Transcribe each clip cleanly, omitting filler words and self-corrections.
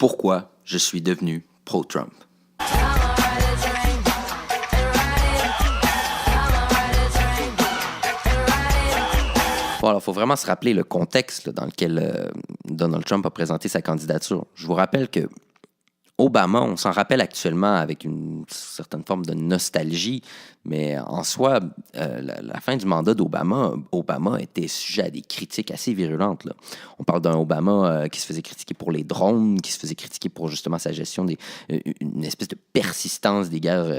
pourquoi je suis devenu pro-Trump. Bon, alors, il faut vraiment se rappeler le contexte là, dans lequel Donald Trump a présenté sa candidature. Je vous rappelle que Obama, on s'en rappelle actuellement avec une certaine forme de nostalgie, mais en soi, la fin du mandat Obama était sujet à des critiques assez virulentes, là. On parle d'un Obama qui se faisait critiquer pour les drones, qui se faisait critiquer pour justement sa gestion une espèce de persistance des guerres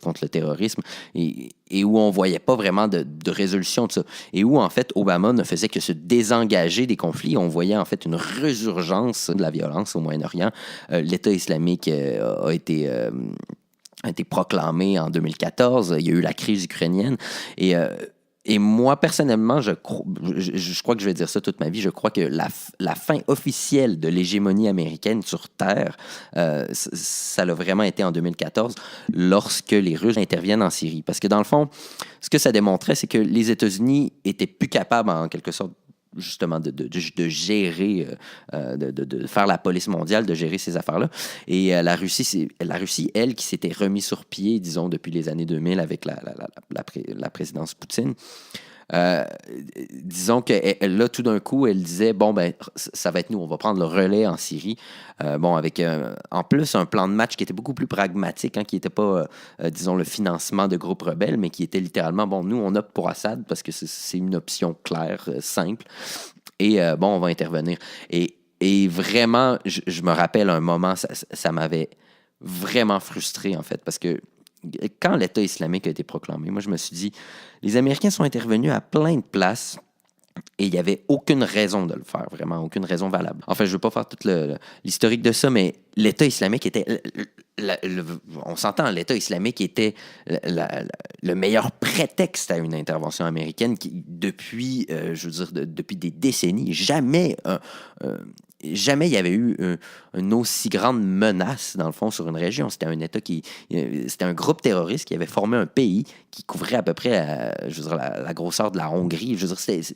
contre le terrorisme, et où on ne voyait pas vraiment de résolution de ça. Et où, en fait, Obama ne faisait que se désengager des conflits. On voyait, en fait, une résurgence de la violence au Moyen-Orient. L'État islamique a été proclamé en 2014. Il y a eu la crise ukrainienne. Et moi, personnellement, je crois que je vais dire ça toute ma vie, je crois que la fin officielle de l'hégémonie américaine sur Terre, ça l'a vraiment été en 2014, lorsque les Russes interviennent en Syrie. Parce que dans le fond, ce que ça démontrait, c'est que les États-Unis étaient plus capables, en quelque sorte, justement de gérer, de faire la police mondiale, de gérer ces affaires-là. Et la Russie, elle, qui s'était remise sur pied, disons, depuis les années 2000 avec la présidence Poutine, disons que là, tout d'un coup, elle disait, bon, ben, ça va être nous, on va prendre le relais en Syrie. Bon, avec en plus un plan de match qui était beaucoup plus pragmatique, hein, qui n'était pas, disons, le financement de groupes rebelles, mais qui était littéralement, bon, nous, on opte pour Assad parce que c'est une option claire, simple. Et bon, on va intervenir. Et vraiment, je me rappelle un moment, ça m'avait vraiment frustré, en fait, parce que quand l'État islamique a été proclamé, moi, je me suis dit, les Américains sont intervenus à plein de places et il n'y avait aucune raison de le faire, vraiment, aucune raison valable. Enfin, je ne veux pas faire tout l'historique de ça, mais l'État islamique était... on s'entend, l'État islamique était le meilleur prétexte à une intervention américaine qui, depuis, je veux dire, depuis des décennies, jamais il y avait eu une aussi grande menace, dans le fond, sur une région. C'était un État c'était un groupe terroriste qui avait formé un pays qui couvrait à peu près, je veux dire, la grosseur de la Hongrie. Je veux dire,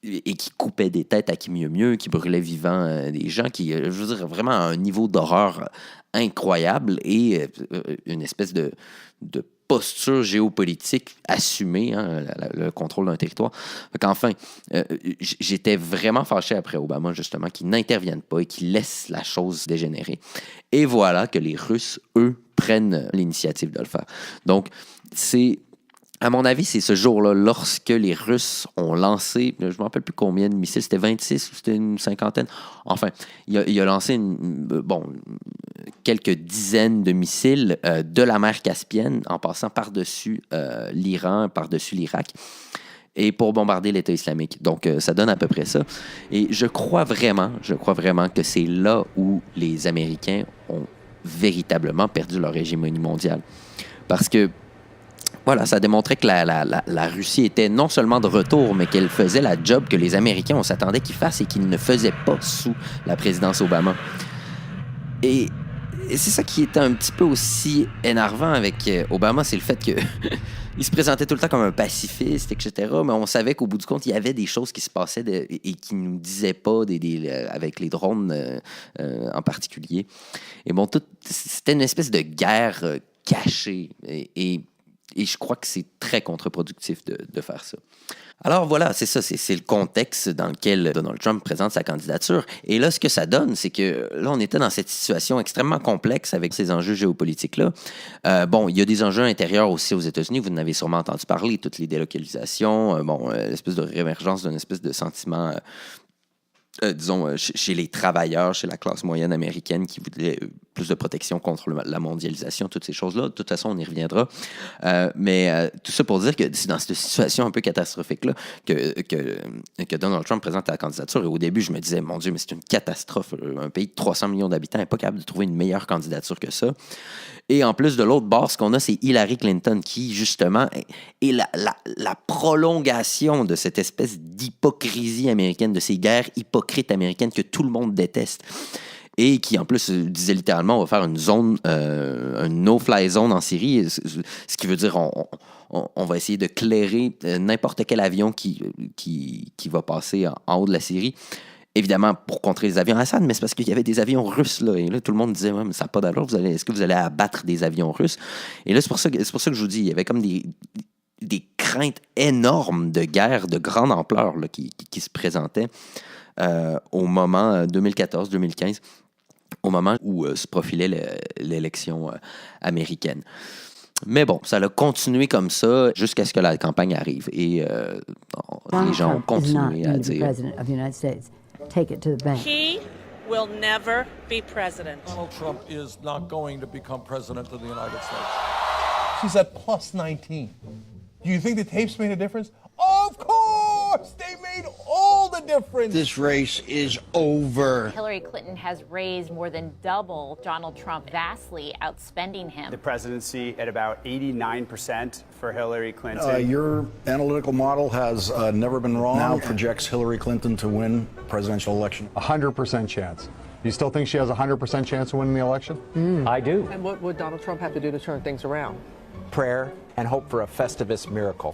et qui coupait des têtes à qui mieux, qui brûlait vivant des gens, qui, je veux dire, vraiment à un niveau d'horreur incroyable et une espèce de posture géopolitique assumée, hein, le contrôle d'un territoire. Enfin, j'étais vraiment fâché après Obama, justement, qui n'interviennent pas et qui laissent la chose dégénérer. Et voilà que les Russes, eux, prennent l'initiative de le faire. Donc, à mon avis, c'est ce jour-là, lorsque les Russes ont lancé, je ne me rappelle plus combien de missiles, c'était 26 ou c'était une cinquantaine. Enfin, il a lancé quelques dizaines de missiles de la mer Caspienne en passant par-dessus l'Iran, par-dessus l'Irak, et pour bombarder l'État islamique. Donc, ça donne à peu près ça. Et je crois vraiment que c'est là où les Américains ont véritablement perdu leur hégémonie mondiale. Parce que voilà, ça démontrait que la Russie était non seulement de retour, mais qu'elle faisait la job que les Américains, on s'attendait qu'ils fassent et qu'ils ne faisaient pas sous la présidence Obama. Et c'est ça qui était un petit peu aussi énervant avec Obama, c'est le fait que il se présentait tout le temps comme un pacifiste, etc. Mais on savait qu'au bout du compte, il y avait des choses qui se passaient et qui ne nous disaient pas avec les drones en particulier. Et bon, c'était une espèce de guerre cachée. Et je crois que c'est très contre-productif de faire ça. Alors voilà, c'est ça, c'est le contexte dans lequel Donald Trump présente sa candidature. Et là, ce que ça donne, c'est que là, on était dans cette situation extrêmement complexe avec ces enjeux géopolitiques-là. Bon, il y a des enjeux intérieurs aussi aux États-Unis, vous en avez sûrement entendu parler, toutes les délocalisations, l'espèce de réémergence d'une espèce de sentiment... disons, chez les travailleurs, chez la classe moyenne américaine qui voudrait plus de protection contre la mondialisation, toutes ces choses-là. De toute façon, on y reviendra. Mais tout ça pour dire que c'est dans cette situation un peu catastrophique-là que Donald Trump présente la candidature. Et au début, je me disais, mon Dieu, mais c'est une catastrophe. Un pays de 300 millions d'habitants n'est pas capable de trouver une meilleure candidature que ça. Et en plus, de l'autre bord, ce qu'on a, c'est Hillary Clinton qui, justement, est la prolongation de cette espèce d'hypocrisie américaine, de ces guerres hypocrites américaines que tout le monde déteste. Et qui, en plus, disait littéralement, on va faire une zone, une no-fly zone en Syrie, ce qui veut dire on va essayer de clairer n'importe quel avion qui va passer en haut de la Syrie. évidemment pour contrer les avions Assad, mais c'est parce qu'il y avait des avions russes. Là, et là, tout le monde disait, ouais, mais ça n'a pas d'allure, est-ce que vous allez abattre des avions russes? Et là, c'est pour ça que je vous dis, il y avait comme des craintes énormes de guerre de grande ampleur là, qui se présentaient au moment 2014-2015, au moment où se profilait l'élection américaine. Mais bon, ça a continué comme ça jusqu'à ce que la campagne arrive. Et les gens ont continué à dire... Take it to the bank. He will never be president. Donald Trump is not going to become president of the United States. She's at plus 19. Do you think the tapes made a difference? Of course! They made all the difference! This race is over. Hillary Clinton has raised more than double Donald Trump, vastly outspending him. The presidency at about 89% for Hillary Clinton. Your analytical model has never been wrong. Now projects Hillary Clinton to win presidential election. 100% chance. You still think she has a 100% chance of winning the election? I do. And what would Donald Trump have to do to turn things around? Prayer and hope for a Festivus miracle.